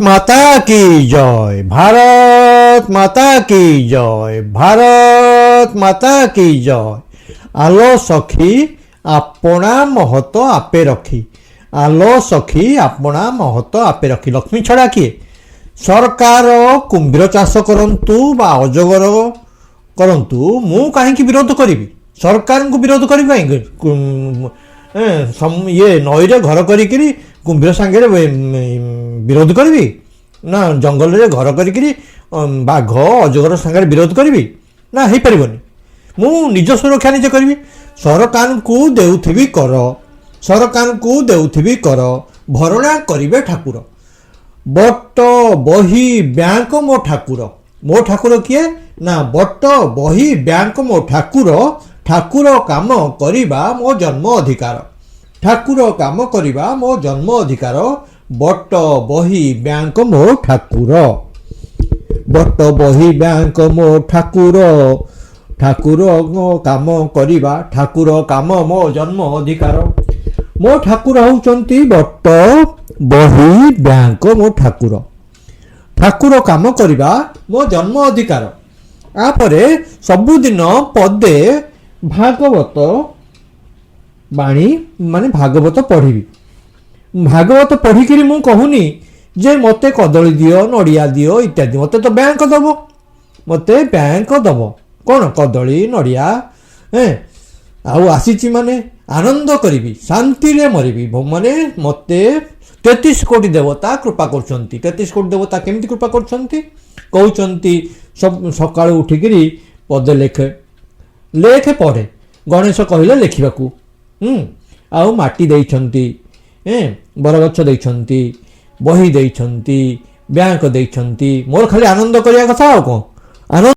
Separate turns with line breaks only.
माता की जय, भारत माता की जय, भारत माता की जय। आलो सखी आपणा महत आपे रखी, आलो सखी आपणा महत आपे रखी। लक्ष्मी छड़ा किए? सरकार कुंभीर चाष करंतु बा अजगर करंतु मु कहीं विरोध करी? सरकार को विरोध करी ये नई रे घर करी कुंभीर सांगे विरोध करी ना? जंगल रे घर करी बाघ अजगर सांगे विरोध करी ना? हो पारबनी। मु निज सुरक्षा निजे करी। सरकार को देउथिबी कर, सरकार को देउथिबी कर, भरणा करिवे ठाकुर। बट बही बैंक मो ठाकुर, मो ठाकुर किए ना? बट बही बैंक मो ठाकुर, ठाकुर काम करिबा मो जन्म अधिकार, ठाकुर काम करिबा मो जन्म अधिकार। बट बही बैंक मो ठाकुर, बट बही बैंक मो ठाकुर, ठाकुर काम करिबा, ठाकुर काम मो जन्म अधिकार। मो ठाकुर होउचंती बट बही बैंक मो ठाकुर, ठाकुर काम करिबा मो जन्म अधिकार। आपर सबुदिन पदे भागवत बाणी माने भागवत पढ़ी। भागवत पढ़िकी मु कहूनी जे मते कदली दियो, नड़िया दियो इत्यादि। मते तो बैंक दब, मते बैंक दब कौन? कदली नड़िया आउ आसीची माने आनंद करी, शांति रे मरबी। माने मते 33 कोटी देवता कृपा करछंती। 33 कोटी देवता केमती कृपा करछंती? कहउचंती सब सकाळ उठिकरी पदे लेखे, लेखे पढ़े। गणेश कहले लेखिबाकू आउ माटी देइछंती, बरगछ देइछंती, बही देइछंती, बैंक देइछंती। मोर खाली आनंद करिया कथा। आउ कोन आनंद